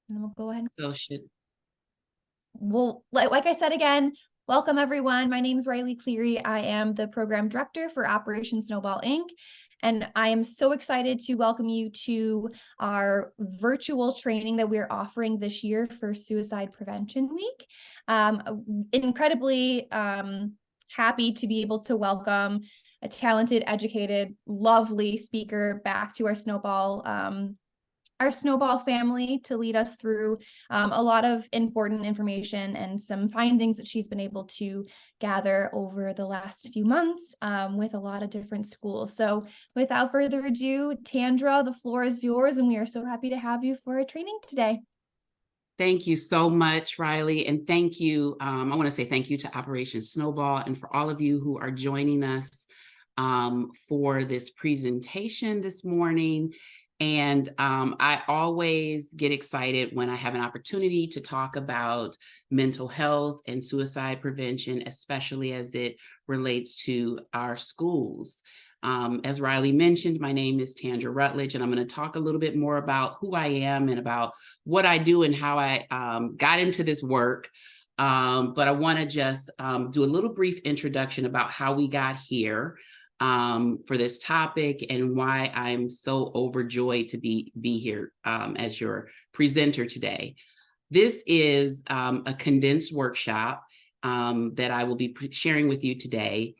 And we'll go ahead. So should. Well, like I said again, welcome everyone. My name is Riley Cleary. I am the program director for Operation Snowball Inc. And I am so excited to welcome you to our virtual training that we're offering this year for Suicide Prevention Week. Incredibly happy to be able to welcome a talented, educated, lovely speaker back to our Snowball family to lead us through a lot of important information and some findings that she's been able to gather over the last few months with a lot of different schools. So without further ado, Tandra, the floor is yours, and we are so happy to have you for a training today. Thank you so much, Riley. And thank you. I want to say thank you to Operation Snowball and for all of you who are joining us for this presentation this morning. And I always get excited when I have an opportunity to talk about mental health and suicide prevention, especially as it relates to our schools. As Riley mentioned, my name is Tandra Rutledge, and I'm going to talk a little bit more about who I am and about what I do and how I got into this work. But I want to just do a little brief introduction about how we got here for this topic and why I'm so overjoyed to be here as your presenter today. This is a condensed workshop that I will be sharing with you today.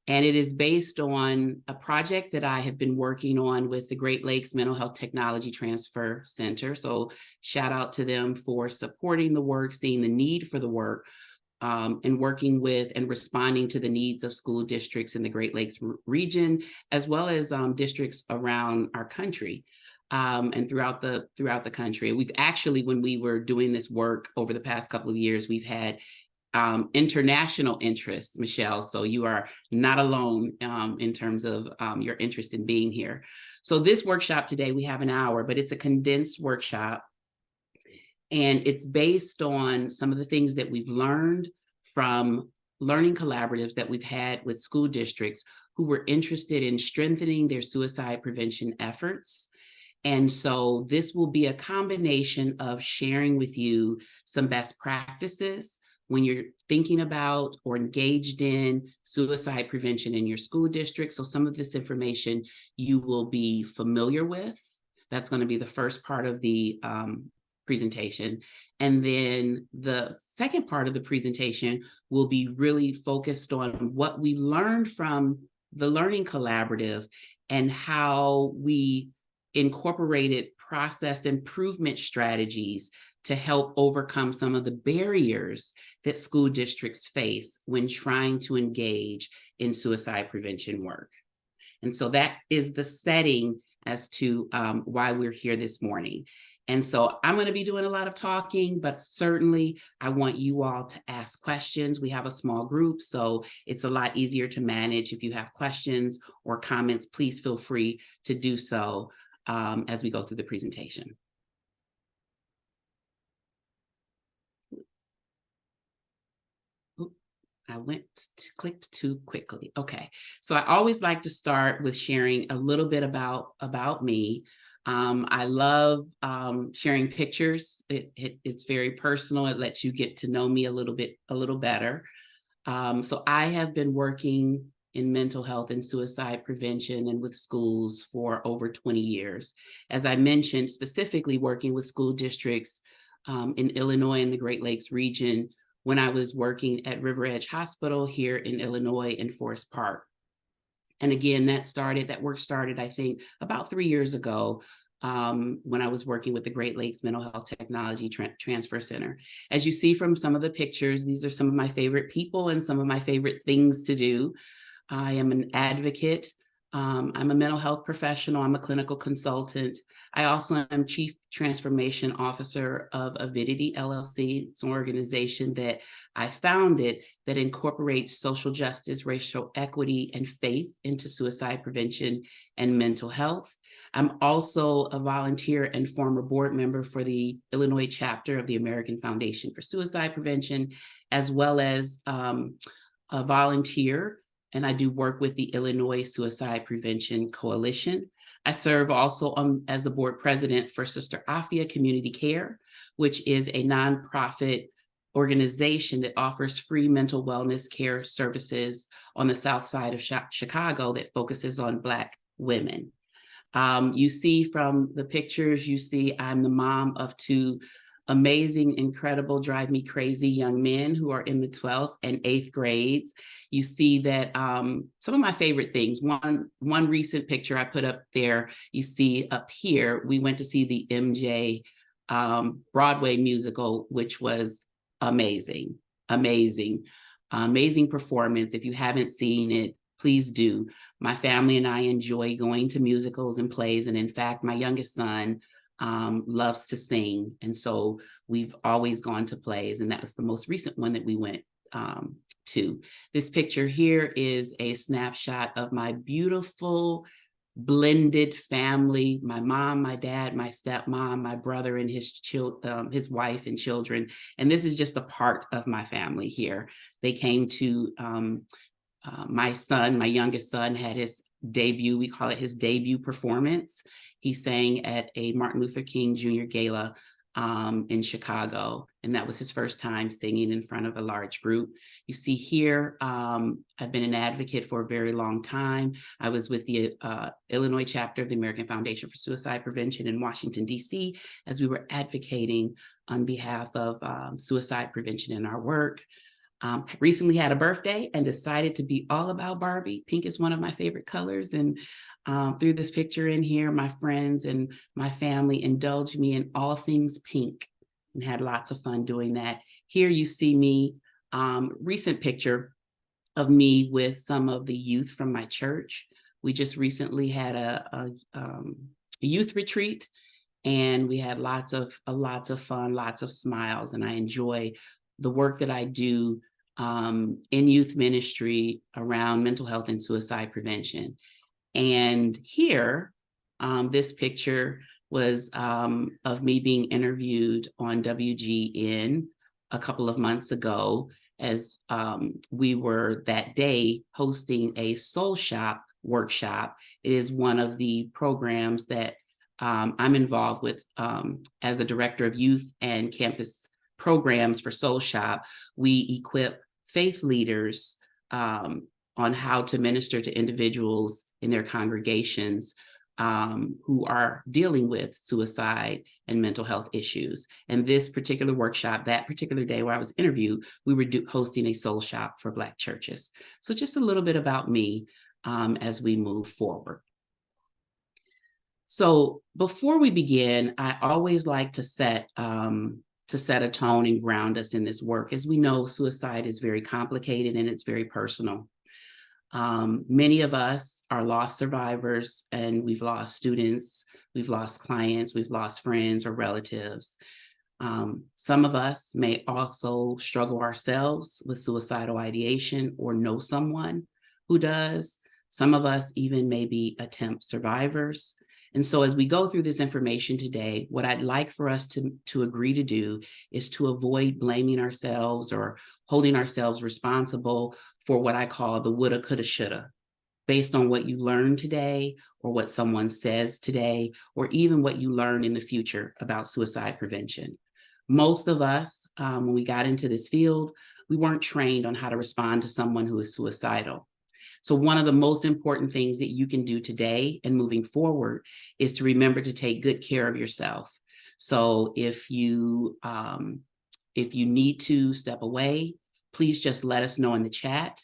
And it is based on a project that I have been working on with the Great Lakes Mental Health Technology Transfer Center. So shout out to them for supporting the work, seeing the need for the work, and working with and responding to the needs of school districts in the Great Lakes region, as well as districts around our country. And throughout the country. We've actually, when we were doing this work over the past couple of years, we've had international interests, Michelle. So you are not alone in terms of your interest in being here. So this workshop today, we have an hour, but it's a condensed workshop. And it's based on some of the things that we've learned from learning collaboratives that we've had with school districts who were interested in strengthening their suicide prevention efforts. And so this will be a combination of sharing with you some best practices when you're thinking about or engaged in suicide prevention in your school district. So some of this information you will be familiar with. That's going to be the first part of the presentation. And then the second part of the presentation will be really focused on what we learned from the Learning Collaborative and how we incorporated process improvement strategies to help overcome some of the barriers that school districts face when trying to engage in suicide prevention work. And so that is the setting as to why we're here this morning. And so I'm going to be doing a lot of talking, but certainly I want you all to ask questions. We have a small group, so it's a lot easier to manage. If you have questions or comments, please feel free to do so as we go through the presentation. I clicked too quickly. Okay, so I always like to start with sharing a little bit about me. I love sharing pictures. It's very personal. It lets you get to know me a little better. So I have been working in mental health and suicide prevention and with schools for over 20 years. As I mentioned, specifically working with school districts in Illinois and the Great Lakes region when I was working at River Edge Hospital here in Illinois in Forest Park. And again, that work started, I think, about 3 years ago when I was working with the Great Lakes Mental Health Technology Transfer Center. As you see from some of the pictures, these are some of my favorite people and some of my favorite things to do. I am an advocate. I'm a mental health professional. I'm a clinical consultant. I also am Chief Transformation Officer of Avidity LLC. It's an organization that I founded that incorporates social justice, racial equity, and faith into suicide prevention and mental health. I'm also a volunteer and former board member for the Illinois chapter of the American Foundation for Suicide Prevention, as well as a volunteer, and I do work with the Illinois Suicide Prevention Coalition. I serve also as the board president for Sister Afia Community Care, which is a nonprofit organization that offers free mental wellness care services on the south side of Chicago that focuses on Black women. You see from the pictures, you see I'm the mom of two amazing, incredible, drive me crazy young men who are in the 12th and 8th grades. You see that some of my favorite things, one recent picture I put up there, you see up here, we went to see the MJ Broadway musical, which was amazing, amazing performance. If you haven't seen it, please do. My family and I enjoy going to musicals and plays. And in fact, my youngest son loves to sing. And so we've always gone to plays. And that was the most recent one that we went to. This picture here is a snapshot of my beautiful blended family, my mom, my dad, my stepmom, my brother and his wife and children. And this is just a part of my family here. They came to my son, my youngest son, had his debut, we call it his debut performance. He sang at a Martin Luther King Jr. Gala in Chicago, and that was his first time singing in front of a large group. You see here, I've been an advocate for a very long time. I was with the Illinois chapter of the American Foundation for Suicide Prevention in Washington, D.C., as we were advocating on behalf of suicide prevention in our work. Recently had a birthday and decided to be all about Barbie. Pink is one of my favorite colors. And through this picture in here, my friends and my family indulged me in all things pink and had lots of fun doing that. Here you see me, recent picture of me with some of the youth from my church. We just recently had a youth retreat, and we had lots of fun, lots of smiles, and I enjoy the work that I do in youth ministry around mental health and suicide prevention. And here, this picture was of me being interviewed on WGN a couple of months ago, as we were that day hosting a Soul Shop workshop. It is one of the programs that I'm involved with as the director of youth and campus programs for Soul Shop. We equip faith leaders on how to minister to individuals in their congregations who are dealing with suicide and mental health issues. And this particular workshop, that particular day where I was interviewed, we were hosting a Soul Shop for Black churches. So just a little bit about me as we move forward. So before we begin, I always like to set a tone and ground us in this work. As we know, suicide is very complicated and it's very personal. Many of us are lost survivors, and we've lost students, we've lost clients, we've lost friends or relatives. Some of us may also struggle ourselves with suicidal ideation or know someone who does. Some of us even may be attempt survivors. And so as we go through this information today, what I'd like for us to agree to do is to avoid blaming ourselves or holding ourselves responsible for what I call the woulda, coulda, shoulda, based on what you learned today or what someone says today, or even what you learn in the future about suicide prevention. Most of us, when we got into this field, we weren't trained on how to respond to someone who is suicidal. So one of the most important things that you can do today and moving forward is to remember to take good care of yourself. So if you need to step away, please just let us know in the chat.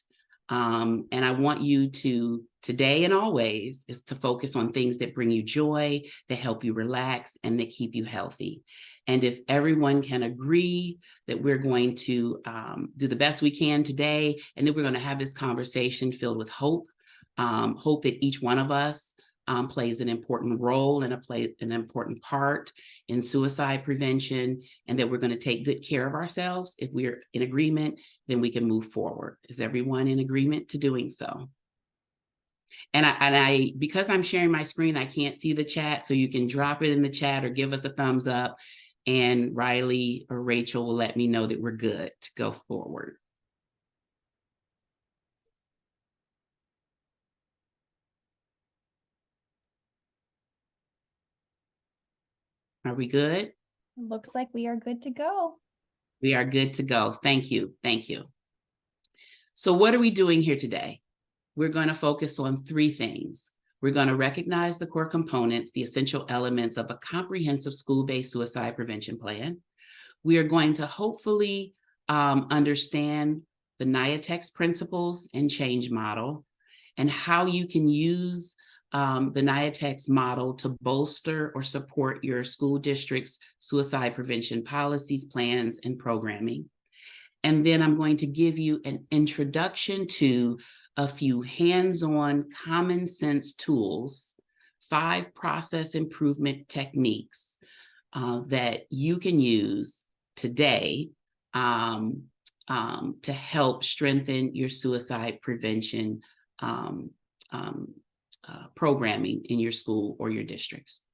And I want you to, today and always, is to focus on things that bring you joy, that help you relax, and that keep you healthy. And if everyone can agree that we're going to do the best we can today, and that we're going to have this conversation filled with hope, hope that each one of us plays an important role and an important part in suicide prevention, and that we're going to take good care of ourselves. If we're in agreement, then we can move forward. Is everyone in agreement to doing so? And I, because I'm sharing my screen, I can't see the chat, so you can drop it in the chat or give us a thumbs up, and Riley or Rachel will let me know that we're good to go forward. Are we good? Looks like we are good to go. We are good to go. Thank you. Thank you. So what are we doing here today? We're going to focus on three things. We're going to recognize the core components, the essential elements of a comprehensive school-based suicide prevention plan. We are going to hopefully understand the NIATEX principles and change model, and how you can use the NIATEX model to bolster or support your school district's suicide prevention policies, plans, and programming. And then I'm going to give you an introduction to a few hands-on common sense tools, 5 process improvement techniques that you can use today to help strengthen your suicide prevention programming in your school or your districts.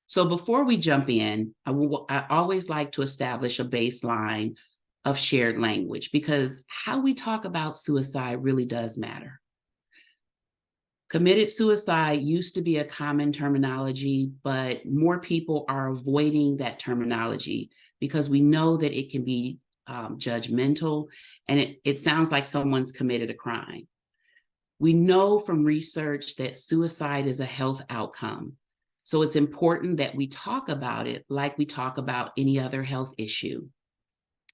So before we jump in, I always like to establish a baseline of shared language, because how we talk about suicide really does matter. Committed suicide used to be a common terminology, but more people are avoiding that terminology because we know that it can be judgmental, and it sounds like someone's committed a crime. We know from research that suicide is a health outcome. So it's important that we talk about it like we talk about any other health issue,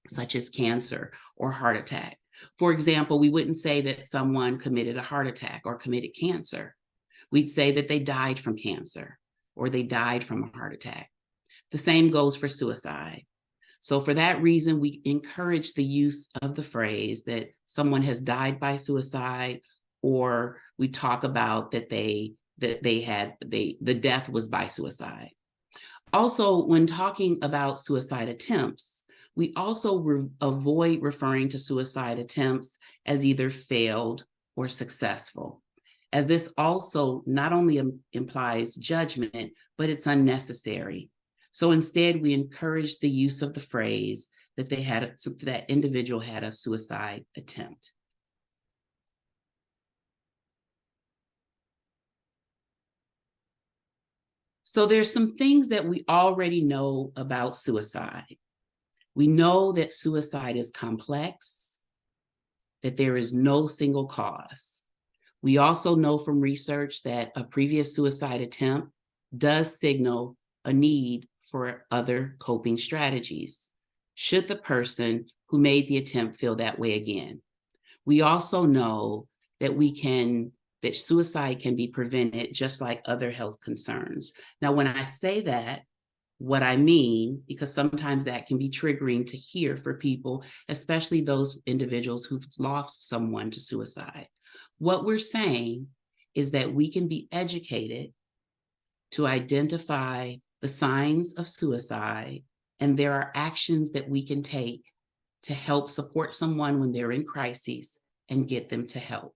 such as cancer or heart attack. For example, we wouldn't say that someone committed a heart attack or committed cancer. We'd say that they died from cancer or they died from a heart attack. The same goes for suicide. So for that reason, we encourage the use of the phrase that someone has died by suicide, or we talk about that the death was by suicide. Also, when talking about suicide attempts, we also avoid referring to suicide attempts as either failed or successful, as this also not only implies judgment, but it's unnecessary. So instead, we encourage the use of the phrase that that individual had a suicide attempt. So there's some things that we already know about suicide. We know that suicide is complex, that there is no single cause. We also know from research that a previous suicide attempt does signal a need for other coping strategies, should the person who made the attempt feel that way again. We also know that that suicide can be prevented just like other health concerns. Now, when I say that, what I mean, because sometimes that can be triggering to hear for people, especially those individuals who've lost someone to suicide. What we're saying is that we can be educated to identify the signs of suicide, and there are actions that we can take to help support someone when they're in crises and get them to help.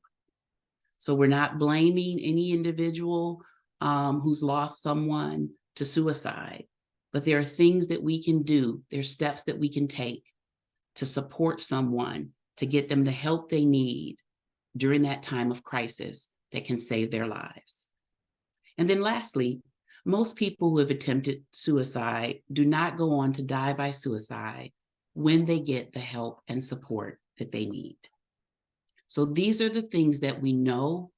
So we're not blaming any individual who's lost someone to suicide, but there are things that we can do, there are steps that we can take to support someone, to get them the help they need during that time of crisis that can save their lives. And then lastly, most people who have attempted suicide do not go on to die by suicide when they get the help and support that they need. So these are the things that we know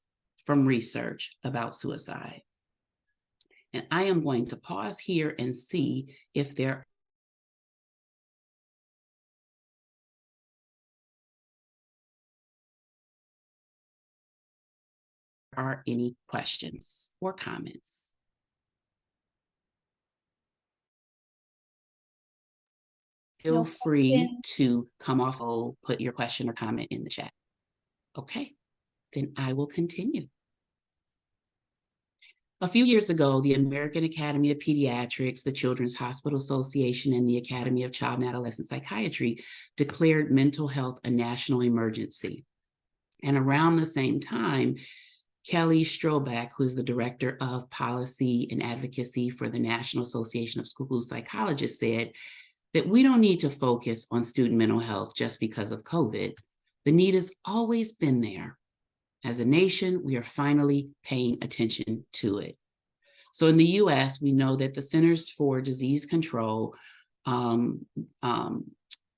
from research about suicide. And I am going to pause here and see if there are any questions or comments. Feel free to come off or put your question or comment in the chat. Okay, then I will continue. A few years ago, the American Academy of Pediatrics, the Children's Hospital Association, and the Academy of Child and Adolescent Psychiatry declared mental health a national emergency. And around the same time, Kelly Stroback, who is the Director of Policy and Advocacy for the National Association of School Psychologists, said that we don't need to focus on student mental health just because of COVID. The need has always been there. As a nation, we are finally paying attention to it. So in the US, we know that the Centers for Disease Control um, um,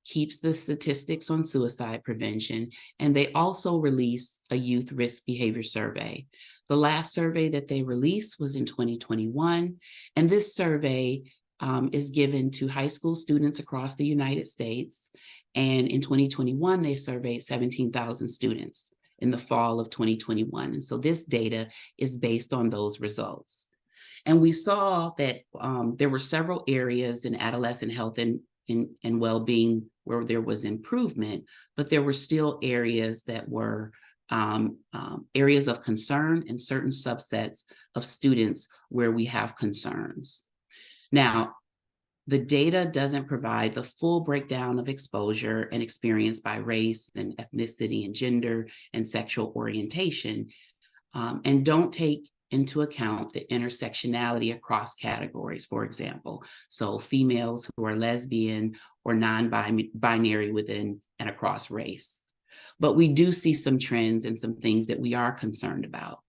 keeps the statistics on suicide prevention, and they also release a youth risk behavior survey. The last survey that they released was in 2021, and this survey is given to high school students across the United States. And in 2021, they surveyed 17,000 students in the fall of 2021. And so this data is based on those results. And we saw that there were several areas in adolescent health and well-being where there was improvement, but there were still areas that were areas of concern and certain subsets of students where we have concerns. Now, the data doesn't provide the full breakdown of exposure and experience by race and ethnicity and gender and sexual orientation, and don't take into account the intersectionality across categories, for example. So females who are lesbian or non-binary within and across race. But we do see some trends and some things that we are concerned about.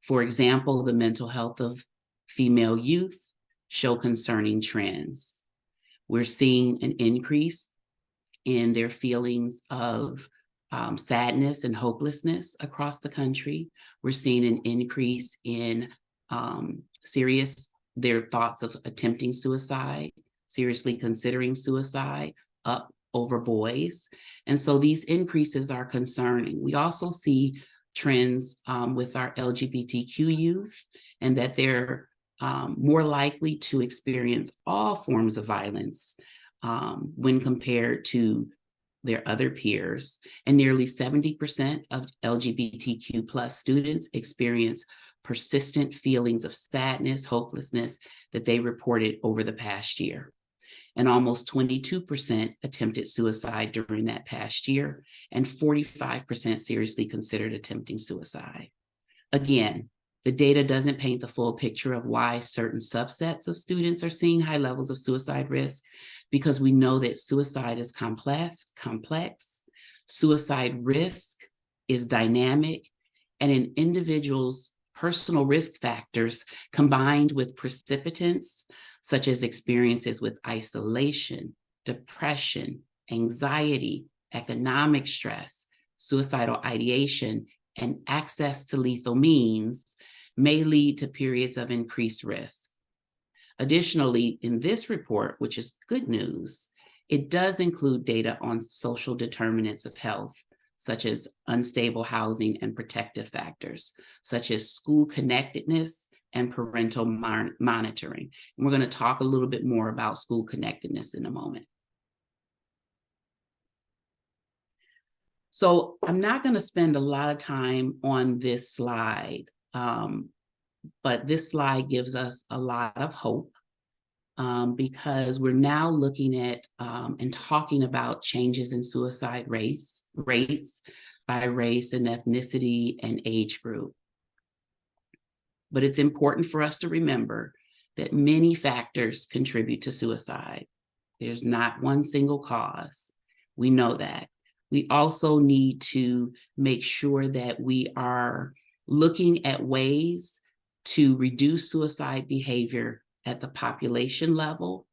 For example, the mental health of female youth show concerning trends. We're seeing an increase in their feelings of sadness and hopelessness across the country. We're seeing an increase in their thoughts of attempting suicide, seriously considering suicide, up over boys. And so these increases are concerning. We also see trends with our LGBTQ youth, and that they're more likely to experience all forms of violence when compared to their other peers. And nearly 70% of LGBTQ plus students experience persistent feelings of sadness, hopelessness that they reported over the past year. And almost 22% attempted suicide during that past year, and 45% seriously considered attempting suicide. Again, the data doesn't paint the full picture of why certain subsets of students are seeing high levels of suicide risk, because we know that suicide is complex. Suicide risk is dynamic, and an individual's personal risk factors combined with precipitants, such as experiences with isolation, depression, anxiety, economic stress, suicidal ideation, and access to lethal means, may lead to periods of increased risk. Additionally, in this report, which is good news, it does include data on social determinants of health, such as unstable housing and protective factors, such as school connectedness and parental monitoring. And we're going to talk a little bit more about school connectedness in a moment. So I'm not going to spend a lot of time on this slide, but this slide gives us a lot of hope because we're now looking at and talking about changes in suicide rates by race and ethnicity and age group. But it's important for us to remember that many factors contribute to suicide. There's not one single cause. We know that. We also need to make sure that we are looking at ways to reduce suicide behavior at the population level,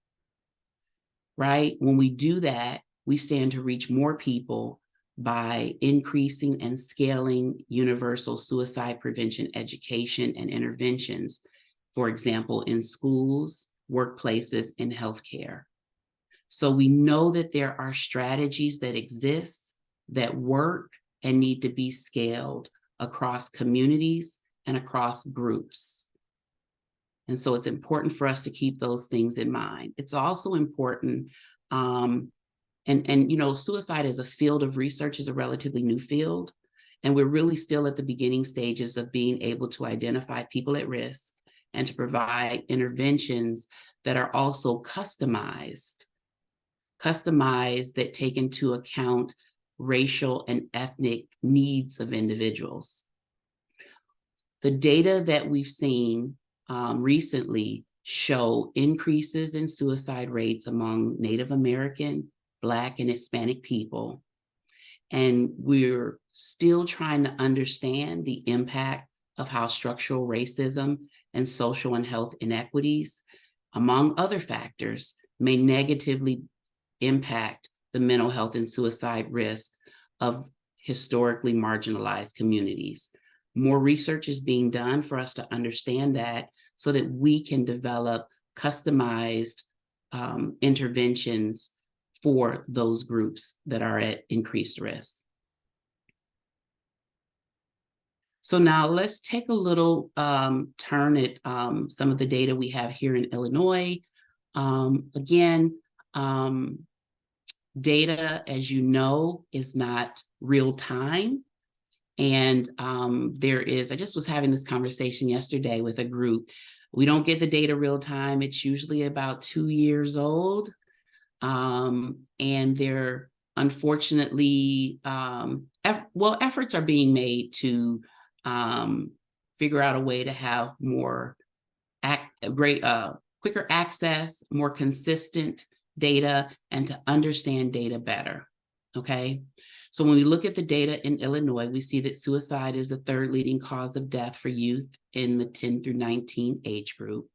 right? When we do that, we stand to reach more people by increasing and scaling universal suicide prevention education and interventions, for example, in schools, workplaces, and healthcare. So we know that there are strategies that exist that work and need to be scaled across communities and across groups. And so it's important for us to keep those things in mind. It's also important, and you know, suicide as a field of research is a relatively new field, and we're really still at the beginning stages of being able to identify people at risk and to provide interventions that are also customized that take into account racial and ethnic needs of individuals. The data that we've seen recently show increases in suicide rates among Native American, Black, and Hispanic people. And we're still trying to understand the impact of how structural racism and social and health inequities, among other factors, may negatively impact the mental health and suicide risk of historically marginalized communities. More research is being done for us to understand that so that we can develop customized interventions for those groups that are at increased risk. So now let's take a little turn at some of the data we have here in Illinois. Again, data, as you know, is not real time. And I just was having this conversation yesterday with a group. We don't get the data real time. It's usually about 2 years old. And there, unfortunately, efforts are being made to figure out a way to have more quicker access, more consistent data, and to understand data better. Okay, so when we look at the data in Illinois, we see that suicide is the third leading cause of death for youth in the 10 through 19 age group.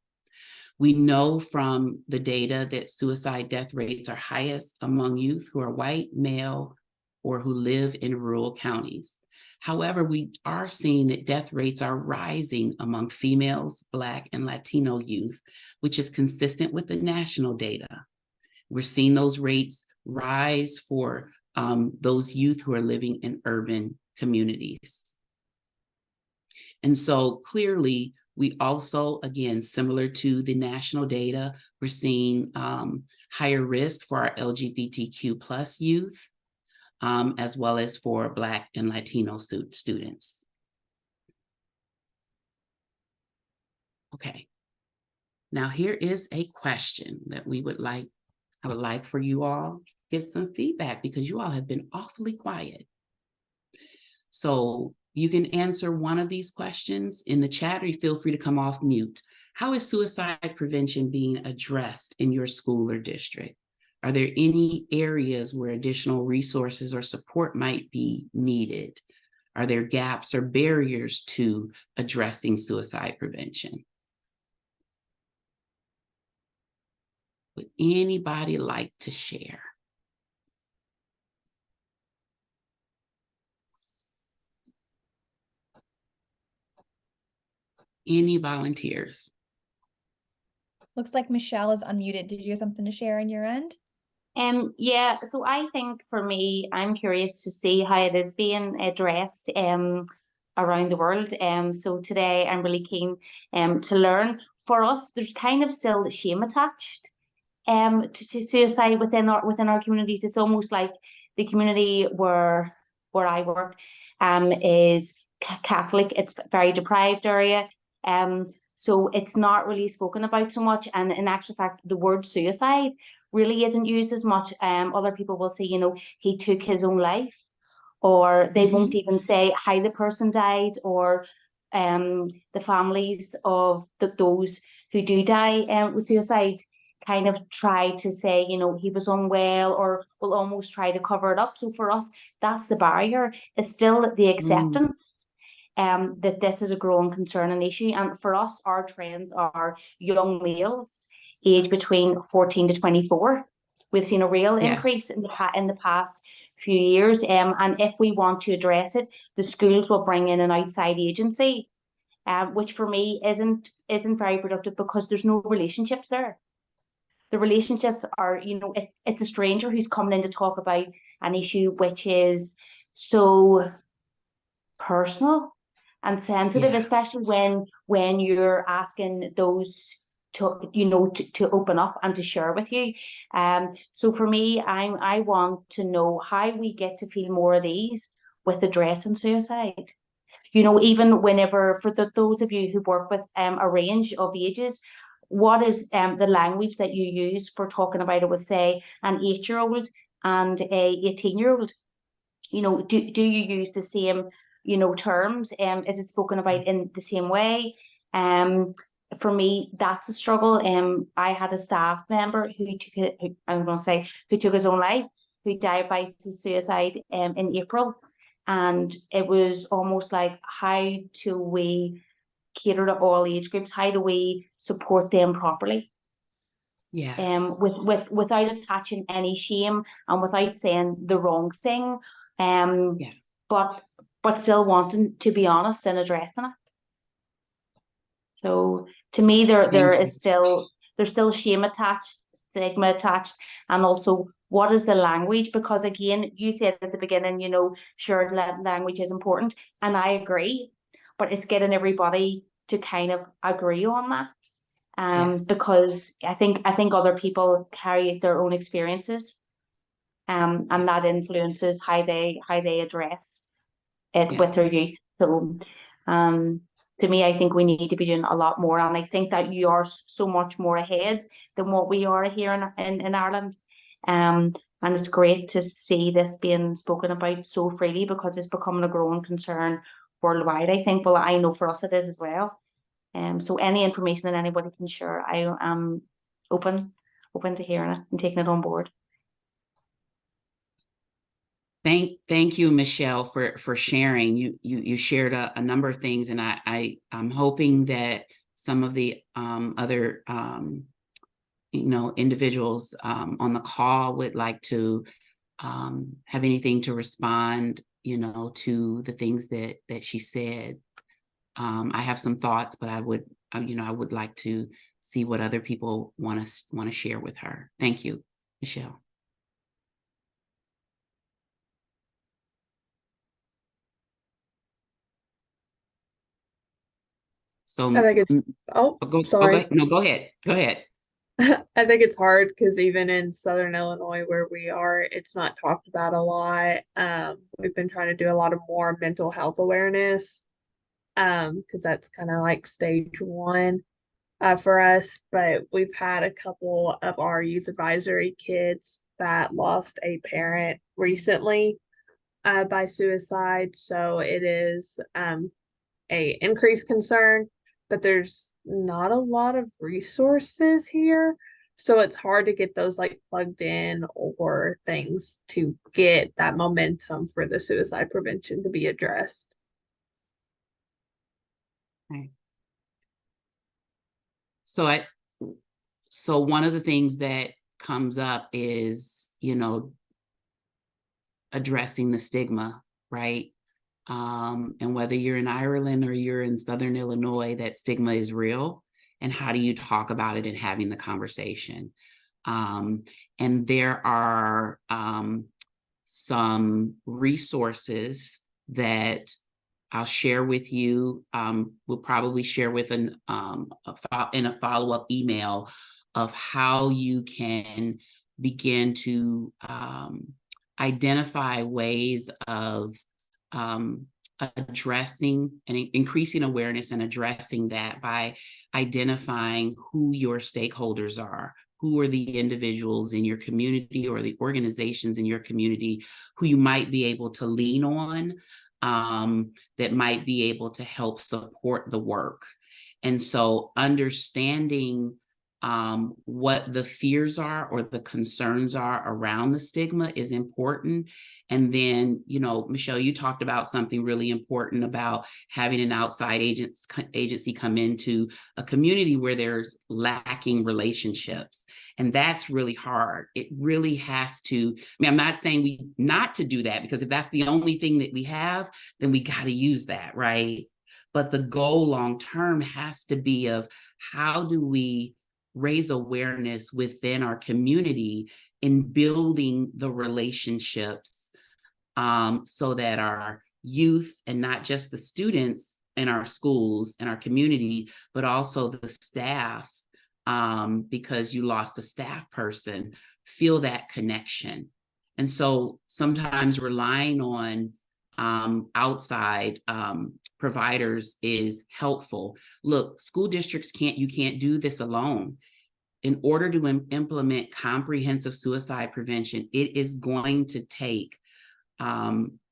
We know from the data that suicide death rates are highest among youth who are white, male, or who live in rural counties. However, we are seeing that death rates are rising among females, Black, and Latino youth, which is consistent with the national data. We're seeing those rates rise for those youth who are living in urban communities. And so clearly, we also, again, similar to the national data, we're seeing higher risk for our LGBTQ plus youth, as well as for Black and Latino students. Okay, now here is a question that I would like for you all to give some feedback because you all have been awfully quiet. So you can answer one of these questions in the chat, or you feel free to come off mute. How is suicide prevention being addressed in your school or district? Are there any areas where additional resources or support might be needed? Are there gaps or barriers to addressing suicide prevention? Would anybody like to share? Any volunteers? Looks like Michelle is unmuted. Did you have something to share on your end? Yeah, so I think for me, I'm curious to see how it is being addressed around the world. So today I'm really keen to learn. For us, there's kind of still shame attached to suicide within our communities. It's almost like the community where I work is Catholic. It's a very deprived area. So it's not really spoken about so much. And in actual fact, the word suicide really isn't used as much. Other people will say, you know, he took his own life, or they won't even say how the person died, or the families of those who do die with suicide kind of try to say, you know, he was unwell, or will almost try to cover it up. So for us, that's the barrier. It's still the acceptance that this is a growing concern and issue. And for us, our trends are young males aged between 14 to 24. We've seen a real increase in the past few years. And if we want to address it, the schools will bring in an outside agency, which for me isn't very productive because there's no relationships there. The relationships are, you know, it's a stranger who's coming in to talk about an issue which is so personal and sensitive, especially when you're asking those to, you know, to open up and to share with you. So for me, I want to know how we get to feel more of these with addressing suicide. You know, even whenever, for those of you who work with a range of ages, what is the language that you use for talking about it with, say, an 8-year-old and a 18-year-old? You know, do you use the same, you know, terms? Is it spoken about in the same way? For me, that's a struggle. I had a staff member who took his own life, who died by suicide in April. And it was almost like, how do we cater to all age groups? How do we support them properly? Yes. Without attaching any shame and without saying the wrong thing, Yeah. but still wanting to be honest and addressing it. So to me, there's still shame attached, stigma attached, and also what is the language? Because again, you said at the beginning, shared language is important, and I agree, but it's getting everybody to kind of agree on that. Yes. Because I think other people carry their own experiences, and that influences how they address it with their Yes. youth. So, to me, I think we need to be doing a lot more, and I think that you are so much more ahead than what we are here in Ireland. And it's great to see this being spoken about so freely, because it's becoming a growing concern worldwide. I think, well, I know for us it is as well. So any information that anybody can share, I am open to hearing it and taking it on board. Thank you, Michelle, for sharing. You shared a number of things, and I'm hoping that some of the other individuals on the call would like to have anything to respond, to the things that she said. I have some thoughts, but I would like to see what other people want to share with her. Thank you, Michelle. So I think it's, sorry. No, go ahead. Go ahead. I think it's hard because even in Southern Illinois where we are, it's not talked about a lot. We've been trying to do a lot of more mental health awareness, because that's kind of like stage one for us. But we've had a couple of our youth advisory kids that lost a parent recently by suicide. So it is a increased concern, but there's not a lot of resources here. So it's hard to get those like plugged in or things to get that momentum for the suicide prevention to be addressed. Right. So one of the things that comes up is, addressing the stigma, right? And whether you're in Ireland or you're in Southern Illinois, that stigma is real. And how do you talk about it and having the conversation? And there are some resources that I'll share with you. We'll probably share with in a follow-up email of how you can begin to identify ways of addressing and increasing awareness and addressing that by identifying who your stakeholders are, who are the individuals in your community or the organizations in your community who you might be able to lean on, that might be able to help support the work. And so understanding what the fears are or the concerns are around the stigma is important. And then, Michelle, you talked about something really important about having an outside agency come into a community where there's lacking relationships. And that's really hard. It really has to, I'm not saying not to do that, because if that's the only thing that we have, then we got to use that, right? But the goal long-term has to be of how do we raise awareness within our community in building the relationships, so that our youth, and not just the students in our schools and our community, but also the staff, because you lost a staff person, feel that connection. And so sometimes relying on outside providers is helpful. Look, school districts you can't do this alone. In order to implement comprehensive suicide prevention, it is going to take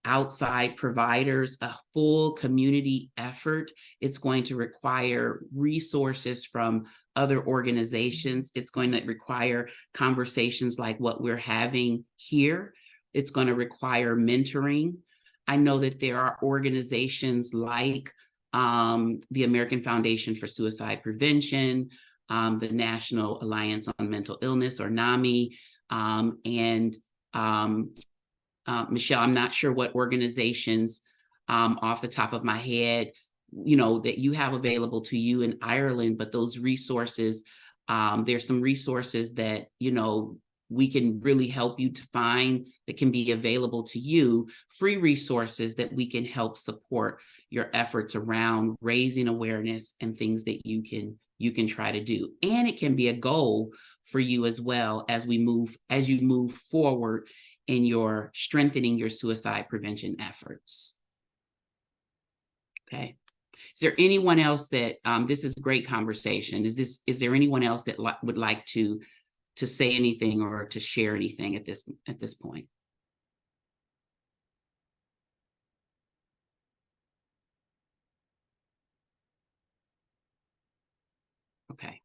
outside providers, a full community effort. It's going to require resources from other organizations. It's going to require conversations like what we're having here. It's going to require mentoring. I know that there are organizations like the American Foundation for Suicide Prevention, the National Alliance on Mental Illness, or NAMI, and Michelle, I'm not sure what organizations off the top of my head, that you have available to you in Ireland, but those resources, there's some resources that, we can really help you to find that can be available to you, free resources that we can help support your efforts around raising awareness and things that you can try to do. And it can be a goal for you as well as you move forward in your strengthening your suicide prevention efforts. Okay. Is there anyone else that, this is great conversation. Is there anyone else that would like to say anything or to share anything at this point? Okay.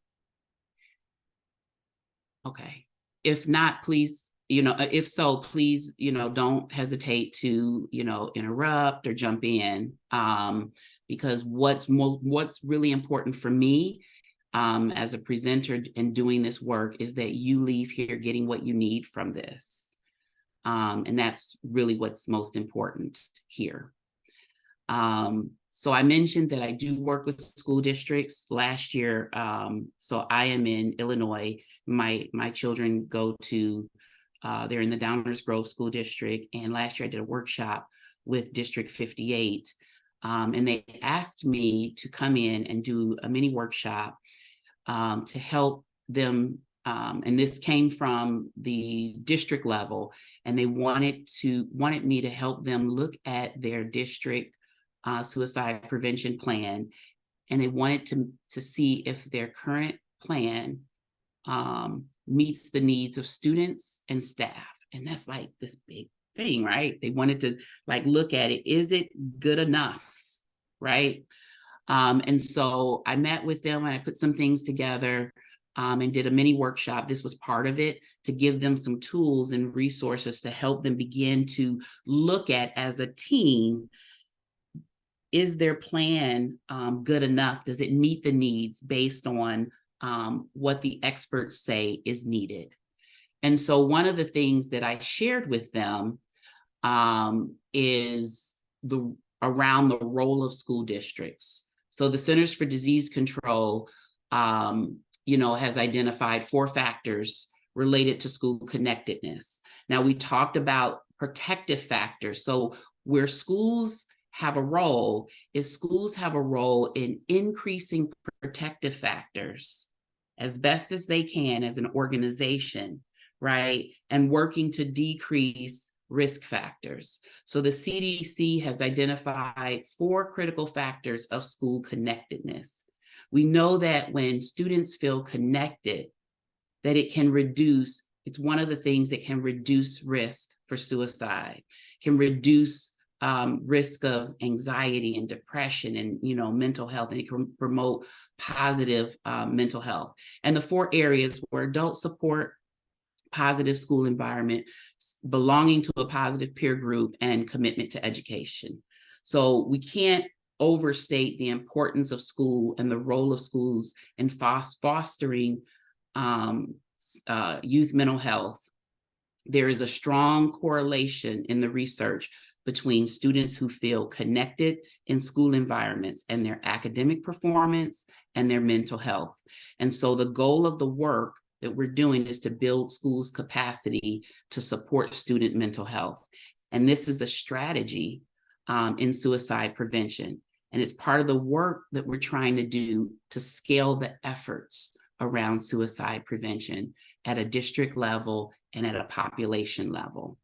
Okay. If not, please, if so, please, don't hesitate to, interrupt or jump in, because what's really important for me as a presenter and doing this work is that you leave here getting what you need from this. And that's really what's most important here. So I mentioned that I do work with school districts last year. So I am in Illinois. My children go to, they're in the Downers Grove School District. And last year I did a workshop with District 58. And they asked me to come in and do a mini workshop to help them. And this came from the district level, and they wanted me to help them look at their district suicide prevention plan, and they wanted to see if their current plan meets the needs of students and staff. And that's like this big thing, right? They wanted to look at it. Is it good enough, right? And so I met with them and I put some things together and did a mini workshop. This was part of it, to give them some tools and resources to help them begin to look at, as a team, is their plan good enough? Does it meet the needs based on what the experts say is needed? And so one of the things that I shared with them is around the role of school districts. So the Centers for Disease Control, has identified 4 factors related to school connectedness. Now, we talked about protective factors. So where schools have a role is schools have a role in increasing protective factors as best as they can as an organization, right? And working to decrease risk factors. So the CDC has identified 4 critical factors of school connectedness. We know that when students feel connected, that it can reduce, it's one of the things that can reduce risk for suicide, can reduce risk of anxiety and depression and, mental health, and it can promote positive mental health. And the 4 areas were adult support, positive school environment, belonging to a positive peer group, and commitment to education. So we can't overstate the importance of school and the role of schools in fostering youth mental health. There is a strong correlation in the research between students who feel connected in school environments and their academic performance and their mental health. And so the goal of the work that we're doing is to build schools' capacity to support student mental health. And this is a strategy in suicide prevention. And it's part of the work that we're trying to do to scale the efforts around suicide prevention at a district level and at a population level.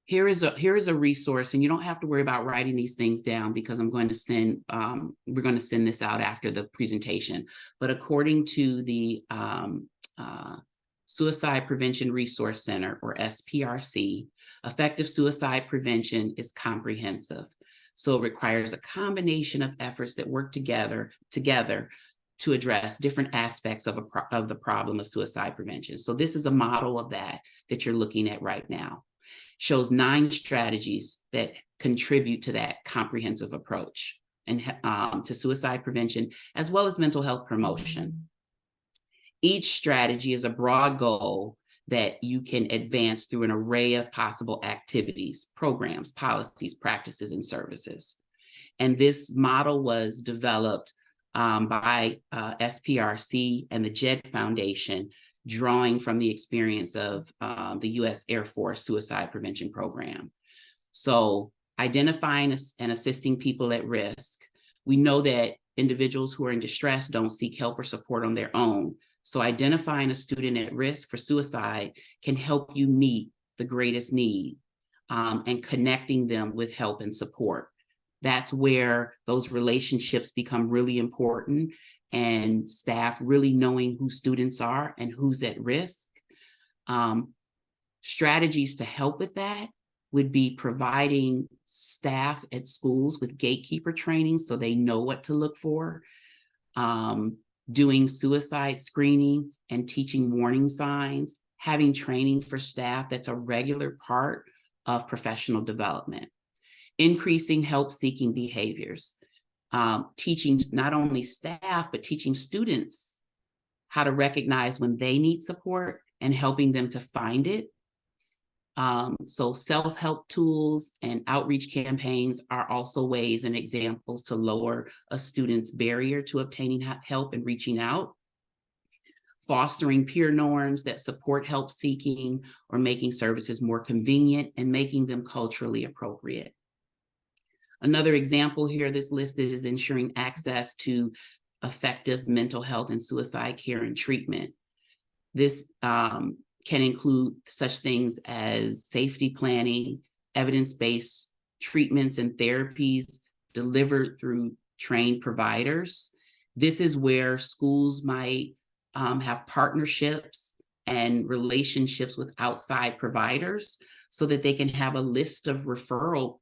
Here is a resource, and you don't have to worry about writing these things down because we're going to send this out after the presentation. But according to the Suicide Prevention Resource Center, or SPRC, effective suicide prevention is comprehensive. So it requires a combination of efforts that work together to address different aspects of the problem of suicide prevention. So this is a model of that you're looking at right now. Shows 9 strategies that contribute to that comprehensive approach and to suicide prevention, as well as mental health promotion. Each strategy is a broad goal that you can advance through an array of possible activities, programs, policies, practices, and services. And this model was developed by SPRC and the JED Foundation, drawing from the experience of the U.S. Air Force Suicide Prevention Program. So identifying and assisting people at risk. We know that individuals who are in distress don't seek help or support on their own. So identifying a student at risk for suicide can help you meet the greatest need and connecting them with help and support. That's where those relationships become really important, and staff really knowing who students are and who's at risk. Strategies to help with that would be providing staff at schools with gatekeeper training so they know what to look for, doing suicide screening and teaching warning signs, having training for staff that's a regular part of professional development. Increasing help-seeking behaviors, teaching not only staff, but teaching students how to recognize when they need support and helping them to find it. So self-help tools and outreach campaigns are also ways and examples to lower a student's barrier to obtaining help and reaching out. Fostering peer norms that support help-seeking or making services more convenient and making them culturally appropriate. Another example here that's listed is ensuring access to effective mental health and suicide care and treatment. This can include such things as safety planning, evidence-based treatments and therapies delivered through trained providers. This is where schools might have partnerships and relationships with outside providers so that they can have a list of referral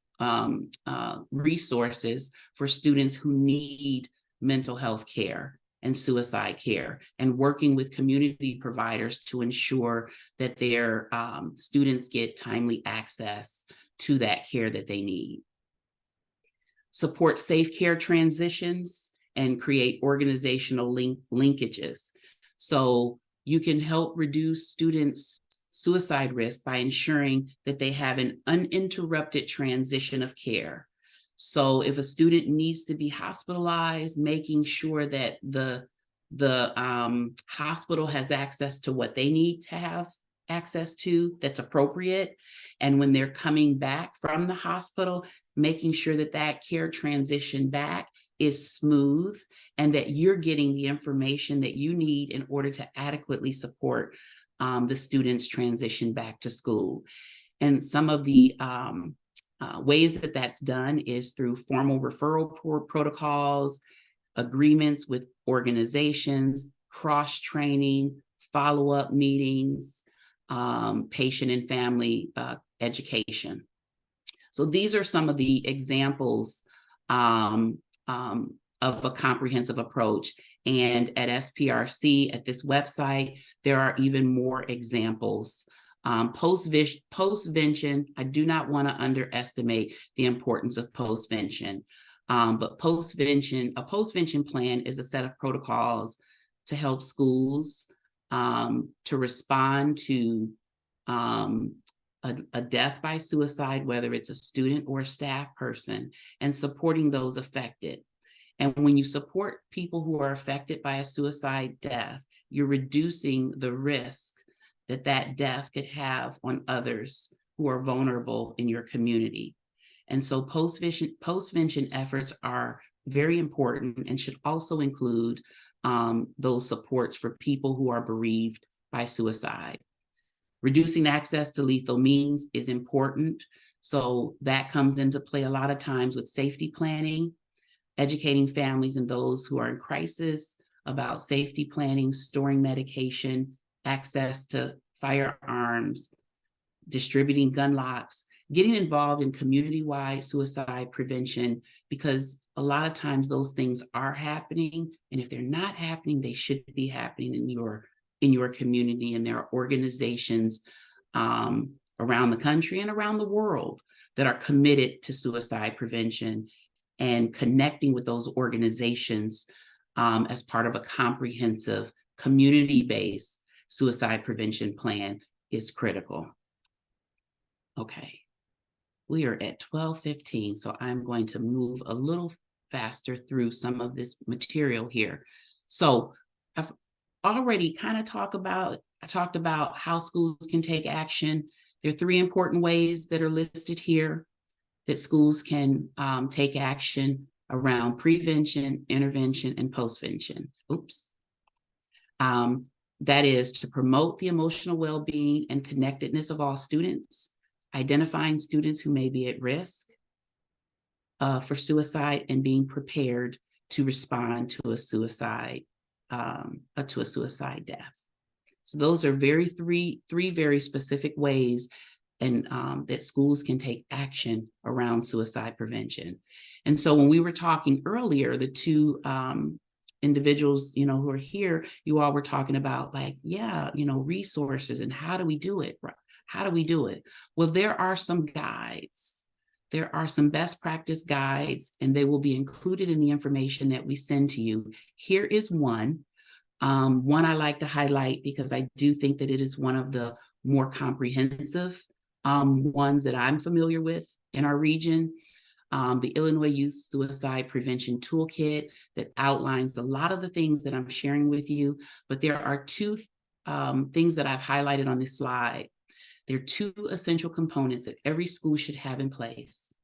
resources for students who need mental health care and suicide care, and working with community providers to ensure that their students get timely access to that care that they need. Support safe care transitions and create organizational linkages. So you can help reduce students' suicide risk by ensuring that they have an uninterrupted transition of care. So if a student needs to be hospitalized, making sure that the hospital has access to what they need to have access to that's appropriate. And when they're coming back from the hospital, making sure that that care transition back is smooth and that you're getting the information that you need in order to adequately support the students' transition back to school. And some of the ways that that's done is through formal referral protocols, agreements with organizations, cross-training, follow-up meetings, patient and family education. So these are some of the examples of a comprehensive approach. And at SPRC, at this website, there are even more examples. Postvention, I do not want to underestimate the importance of postvention. But a postvention plan is a set of protocols to help schools to respond to a death by suicide, whether it's a student or a staff person, and supporting those affected. And when you support people who are affected by a suicide death, you're reducing the risk that that death could have on others who are vulnerable in your community. And so postvention efforts are very important and should also include those supports for people who are bereaved by suicide. Reducing access to lethal means is important. So that comes into play a lot of times with safety planning, educating families and those who are in crisis about safety planning, storing medication, access to firearms, distributing gun locks. getting involved in community-wide suicide prevention, because a lot of times those things are happening, and if they're not happening, they should be happening in your community. And there are organizations around the country and around the world that are committed to suicide prevention, and connecting with those organizations as part of a comprehensive community-based suicide prevention plan is critical. Okay, we are at 12:15, so I'm going to move a little faster through some of this material here. So I've already kind of talked about how schools can take action. There are 3 important ways that are listed here that schools can take action around prevention, intervention, and postvention. That is to promote the emotional well-being and connectedness of all students, identifying students who may be at risk for suicide, and being prepared to respond to a suicide death. So those are three very specific ways and that schools can take action around suicide prevention. And so when we were talking earlier, the 2 individuals, who are here, you all were talking about resources and how do we do it? How do we do it? Well, there are some guides. There are some best practice guides, and they will be included in the information that we send to you. Here is one. One I like to highlight because I do think that it is one of the more comprehensive ones that I'm familiar with in our region. The Illinois Youth Suicide Prevention Toolkit that outlines a lot of the things that I'm sharing with you, but there are 2 things that I've highlighted on this slide. There are 2 essential components that every school should have in place.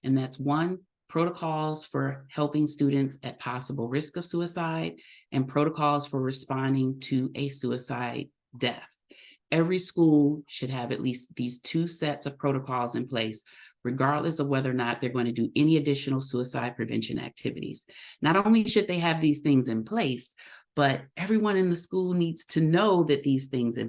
And that's 1, protocols for helping students at possible risk of suicide, and protocols for responding to a suicide death. Every school should have at least these 2 sets of protocols in place, regardless of whether or not they're going to do any additional suicide prevention activities. Not only should they have these things in place, but everyone in the school needs to know that these things are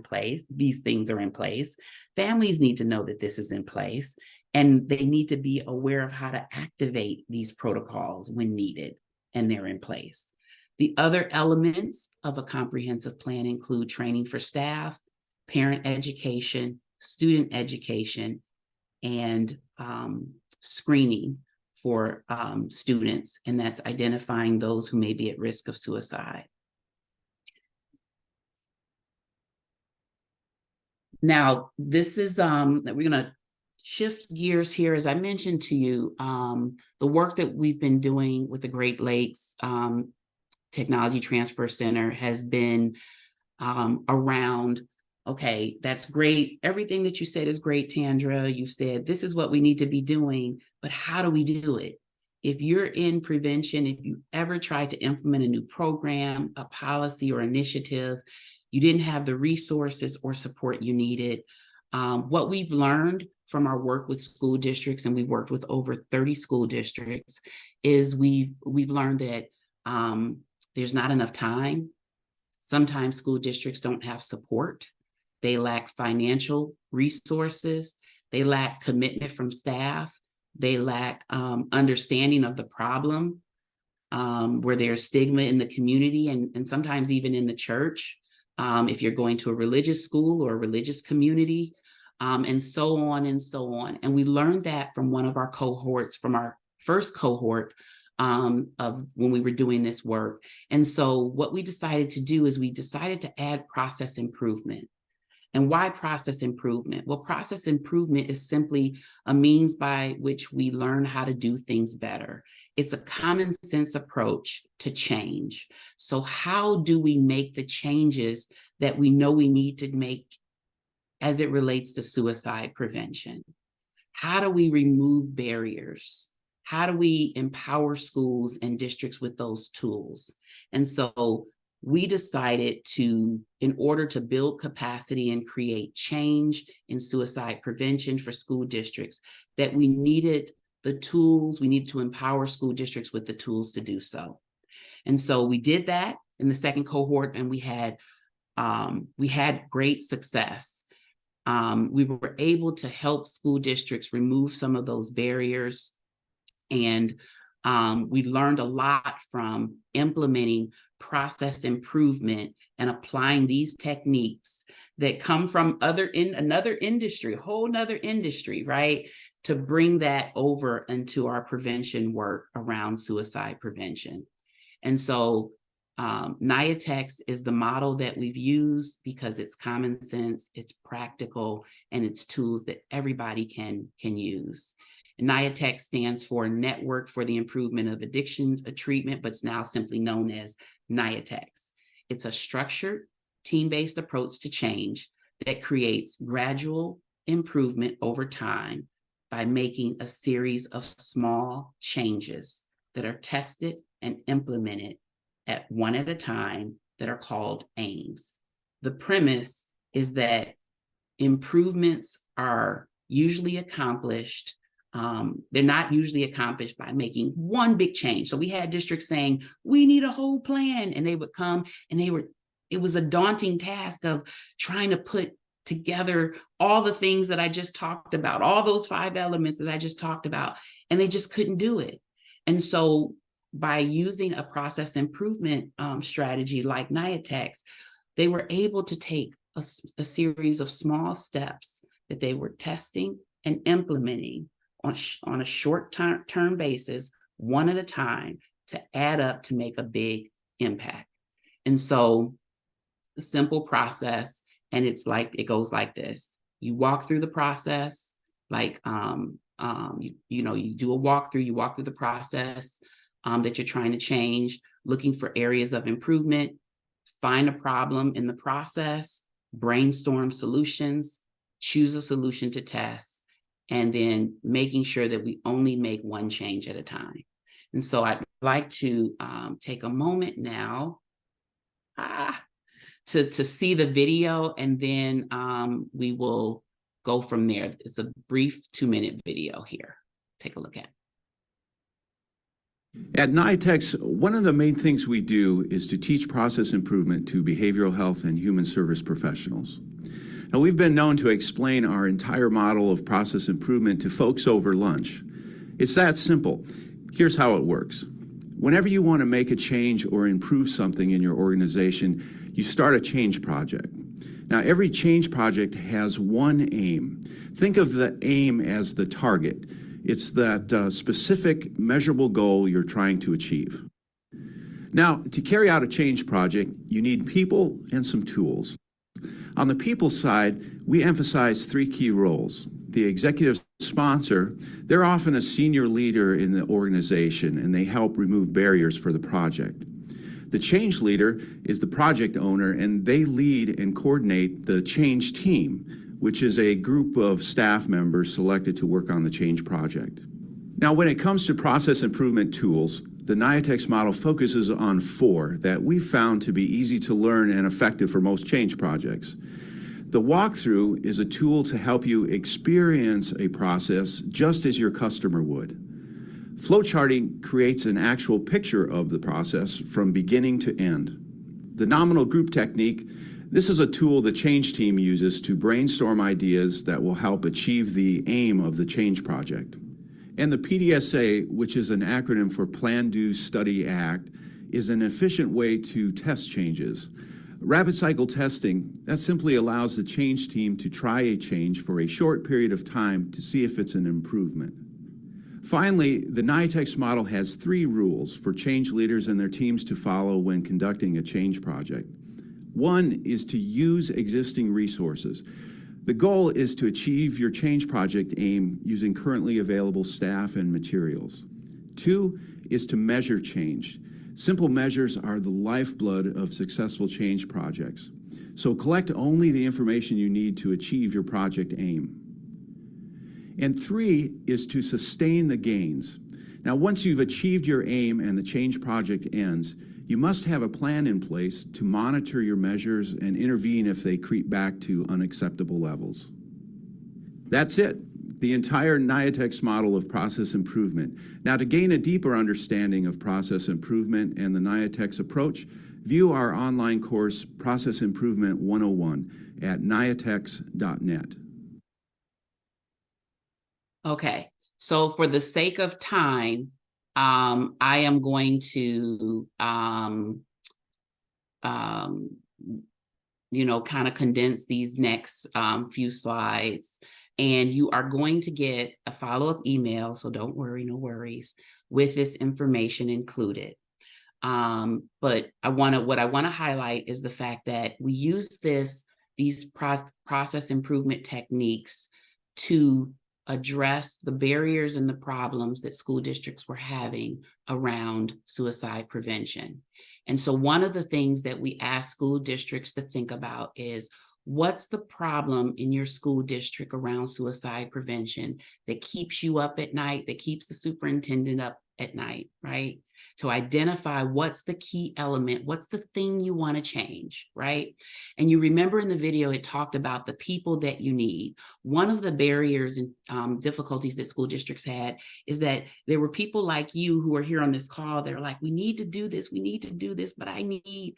in place. Families need to know that this is in place, and they need to be aware of how to activate these protocols when needed, and they're in place. The other elements of a comprehensive plan include training for staff, parent education, student education, and screening for students, and that's identifying those who may be at risk of suicide. Now, this is, we're gonna shift gears here. As I mentioned to you, the work that we've been doing with the Great Lakes Technology Transfer Center has been around, okay, that's great. Everything that you said is great, Tandra. You've said this is what we need to be doing, but how do we do it? If you're in prevention, if you ever tried to implement a new program, a policy or initiative, you didn't have the resources or support you needed. What we've learned from our work with school districts, and we've worked with over 30 school districts, is we've learned that there's not enough time. Sometimes school districts don't have support. They lack financial resources. They lack commitment from staff. They lack understanding of the problem, where there's stigma in the community and sometimes even in the church, if you're going to a religious school or a religious community, and so on and so on. And we learned that from one of our cohorts, from our first cohort of when we were doing this work. And so what we decided to do is we decided to add process improvement. And why process improvement? Well, process improvement is simply a means by which we learn how to do things better. It's a common sense approach to change. So how do we make the changes that we know we need to make as it relates to suicide prevention? How do we remove barriers? How do we empower schools and districts with those tools? And so we decided to, in order to build capacity and create change in suicide prevention for school districts, that we needed the tools, we needed to empower school districts with the tools to do so. And so we did that in the second cohort, and we had great success. we were able to help school districts remove some of those barriers. And we learned a lot from implementing process improvement and applying these techniques that come from another industry, a whole nother industry, right? To bring that over into our prevention work around suicide prevention. And so NIATEX is the model that we've used because it's common sense, it's practical, and it's tools that everybody can use. NIATEX stands for Network for the Improvement of Addiction Treatment, but it's now simply known as NIATEX. It's a structured, team-based approach to change that creates gradual improvement over time by making a series of small changes that are tested and implemented at one at a time that are called aims. The premise is that improvements are usually accomplished. They're not usually accomplished by making one big change. So we had districts saying, we need a whole plan. And they would come and it was a daunting task of trying to put together all the things that I just talked about, all those 5 elements that I just talked about, and they just couldn't do it. And so by using a process improvement strategy like NIATEX, they were able to take a series of small steps that they were testing and implementing on a short-term basis, one at a time, to add up to make a big impact. And so the simple process, and it goes like this. You walk through the process, like you do a walkthrough, you walk through the process that you're trying to change, looking for areas of improvement, find a problem in the process, brainstorm solutions, choose a solution to test, and then making sure that we only make one change at a time. And so I'd like to take a moment now to see the video, and then we will go from there. It's a brief 2-minute video here. Take a look at it. At NIATEX, one of the main things we do is to teach process improvement to behavioral health and human service professionals. Now, we've been known to explain our entire model of process improvement to folks over lunch. It's that simple. Here's how it works. Whenever you want to make a change or improve something in your organization, you start a change project. Now, every change project has one aim. Think of the aim as the target. It's that specific, measurable goal you're trying to achieve. Now, to carry out a change project, you need people and some tools. On the people side, we emphasize 3 key roles. The executive sponsor, they're often a senior leader in the organization, and they help remove barriers for the project. The change leader is the project owner, and they lead and coordinate the change team, which is a group of staff members selected to work on the change project. Now, when it comes to process improvement tools, the NIATEX model focuses on 4 that we've found to be easy to learn and effective for most change projects. The walkthrough is a tool to help you experience a process just as your customer would. Flowcharting creates an actual picture of the process from beginning to end. The nominal group technique, this is a tool the change team uses to brainstorm ideas that will help achieve the aim of the change project. And the PDSA, which is an acronym for Plan, Do, Study, Act, is an efficient way to test changes. Rapid cycle testing, that simply allows the change team to try a change for a short period of time to see if it's an improvement. Finally, the NIATEX model has 3 rules for change leaders and their teams to follow when conducting a change project. 1 is to use existing resources. The goal is to achieve your change project aim using currently available staff and materials. 2 is to measure change. Simple measures are the lifeblood of successful change projects. So collect only the information you need to achieve your project aim. And 3 is to sustain the gains. Now, once you've achieved your aim and the change project ends, you must have a plan in place to monitor your measures and intervene if they creep back to unacceptable levels. That's it, the entire NIATEX model of process improvement. Now, to gain a deeper understanding of process improvement and the NIATEX approach, View our online course, Process Improvement 101, at niatex.net. Okay, so for the sake of time, I am going to, kind of condense these next few slides. And you are going to get a follow-up email, so don't worry, no worries, with this information included. But what I want to highlight is the fact that we use these process improvement techniques to address the barriers and the problems that school districts were having around suicide prevention. And so one of the things that we ask school districts to think about is, what's the problem in your school district around suicide prevention that keeps you up at night, that keeps the superintendent up at night, right? To identify what's the key element, what's the thing you want to change, right? And you remember in the video, it talked about the people that you need. One of the barriers and difficulties that school districts had is that there were people like you who are here on this call that are like, we need to do this, but I need,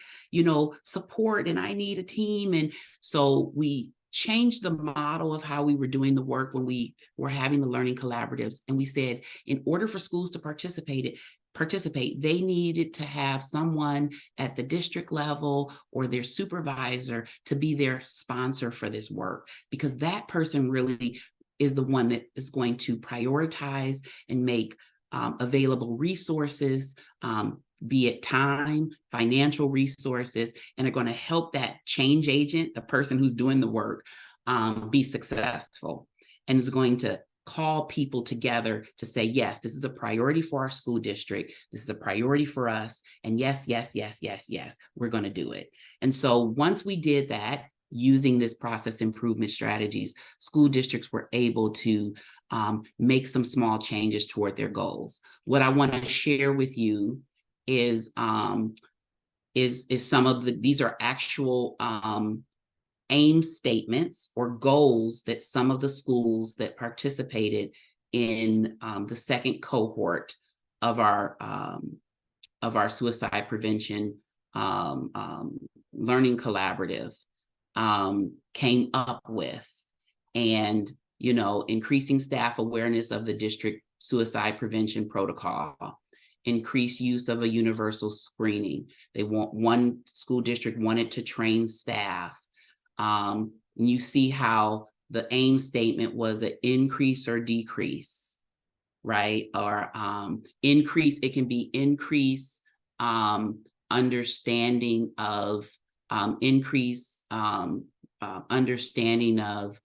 support, and I need a team. And so we changed the model of how we were doing the work when we were having the learning collaboratives. And we said, in order for schools to participate, they needed to have someone at the district level or their supervisor to be their sponsor for this work, because that person really is the one that is going to prioritize and make available resources, be it time, financial resources, and are going to help that change agent, the person who's doing the work, be successful, and is going to call people together to say, yes, this is a priority for our school district. This is a priority for us. And yes, we're going to do it. And so once we did that, using this process improvement strategies, school districts were able to make some small changes toward their goals. What I want to share with you is some of these are actual aim statements or goals that some of the schools that participated in the second cohort of our suicide prevention learning collaborative came up with. And, increasing staff awareness of the district suicide prevention protocol, increase use of a universal screening. One school district wanted to train staff. And you see how the aim statement was an increase or decrease, right? Or increase, it can be increase understanding of understanding of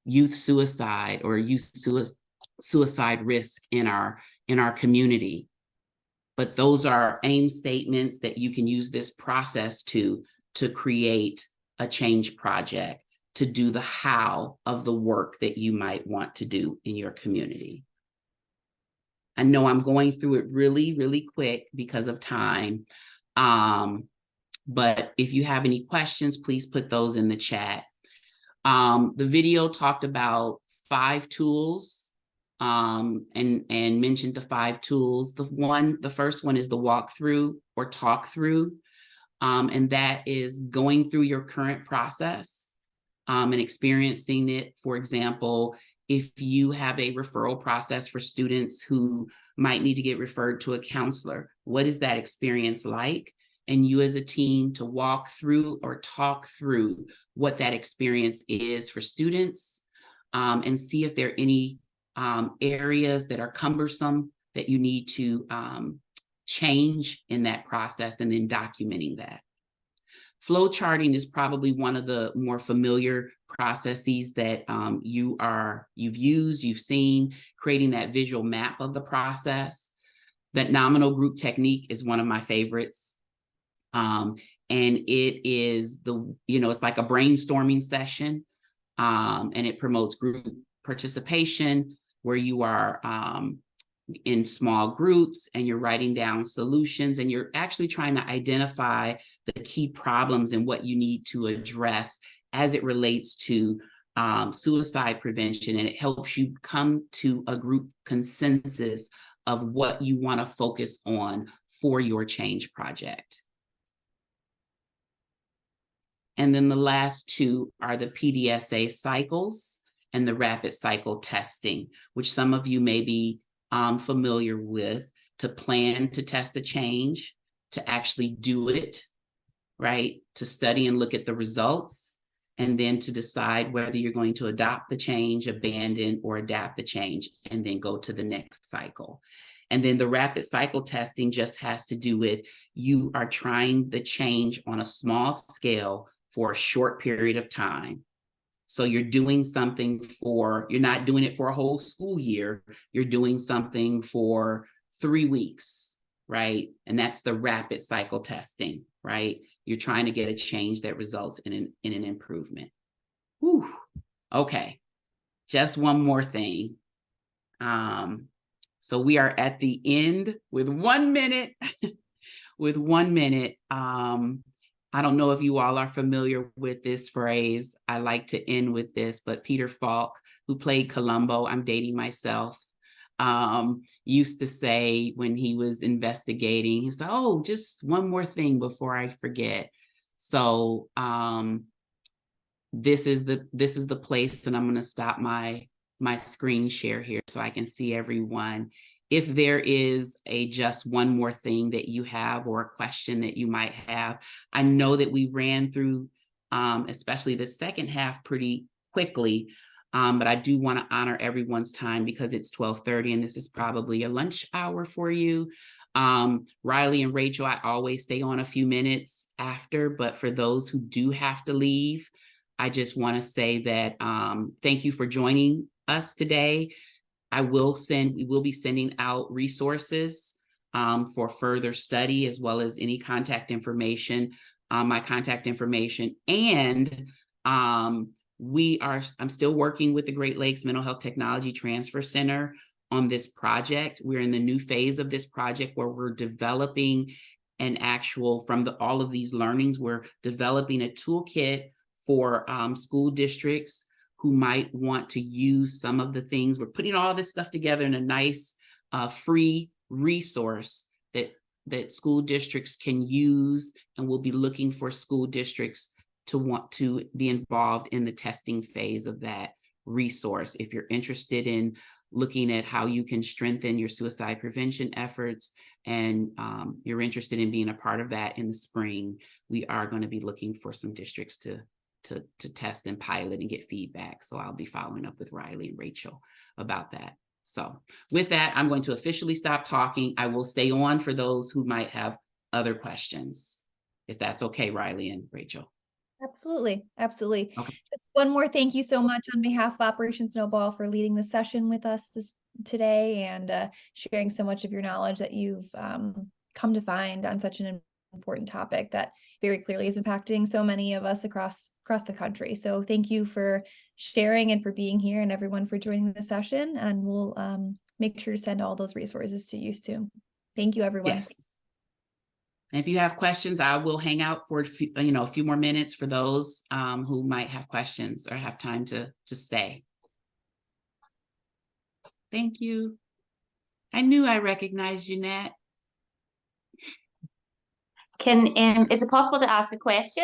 youth suicide or youth suicide risk in our community. But those are aim statements that you can use this process to create a change project, to do the how of the work that you might want to do in your community. I know I'm going through it really, really quick because of time. But if you have any questions, please put those in the chat. The video talked about 5 tools and mentioned the 5 tools. The first one is the walkthrough or talk through. And that is going through your current process and experiencing it. For example, if you have a referral process for students who might need to get referred to a counselor, what is that experience like? And you as a team to walk through or talk through what that experience is for students, and see if there are any areas that are cumbersome that you need to change in that process, and then documenting that. Flow charting is probably one of the more familiar processes that you've used, you've seen, creating that visual map of the process. That nominal group technique is one of my favorites. And it is it's like a brainstorming session, and it promotes group participation where you are in small groups and you're writing down solutions, and you're actually trying to identify the key problems and what you need to address as it relates to suicide prevention. And it helps you come to a group consensus of what you want to focus on for your change project. And then the last two are the PDSA cycles and the rapid cycle testing, which some of you may be familiar with, to plan to test a change, to actually do it, right? To study and look at the results, and then to decide whether you're going to adopt the change, abandon, or adapt the change, and then go to the next cycle. And then the rapid cycle testing just has to do with you are trying the change on a small scale for a short period of time. So you're doing something you're not doing it for a whole school year, you're doing something for 3 weeks, right? And that's the rapid cycle testing, right? You're trying to get a change that results in an improvement. Whew. Okay, just one more thing. So we are at the end with 1 minute, with 1 minute. I don't know if you all are familiar with this phrase. I like to end with this, but Peter Falk, who played Columbo, I'm dating myself, used to say when he was investigating, he said, "Oh, just one more thing before I forget." So this is the place, and I'm going to stop my screen share here so I can see everyone. If there is just one more thing that you have, or a question that you might have, I know that we ran through especially the second half pretty quickly, but I do want to honor everyone's time because it's 12:30 and this is probably a lunch hour for you. Riley and Rachel, I always stay on a few minutes after, but for those who do have to leave, I just want to say that thank you for joining us today. We will be sending out resources for further study, as well as any contact information, my contact information. And I'm still working with the Great Lakes Mental Health Technology Transfer Center on this project. We're in the new phase of this project where we're developing from all of these learnings, we're developing a toolkit for school districts who might want to use some of the things. We're putting all this stuff together in a nice free resource that school districts can use, and we'll be looking for school districts to want to be involved in the testing phase of that resource. If you're interested in looking at how you can strengthen your suicide prevention efforts, and you're interested in being a part of that in the spring, we are going to be looking for some districts to test and pilot and get feedback. So I'll be following up with Riley and Rachel about that. So with that, I'm going to officially stop talking. I will stay on for those who might have other questions, if that's okay, Riley and Rachel. Absolutely. Absolutely. Okay. Just one more thank you so much on behalf of Operation Snowball for leading the session with us today, and sharing so much of your knowledge that you've come to find on such an important topic that very clearly is impacting so many of us across the country. So thank you for sharing and for being here, and everyone for joining the session. And we'll make sure to send all those resources to you soon. Thank you, everyone. Yes. And if you have questions, I will hang out for a few more minutes for those who might have questions or have time to stay. Thank you. I knew I recognized you, Nat. Is it possible to ask a question?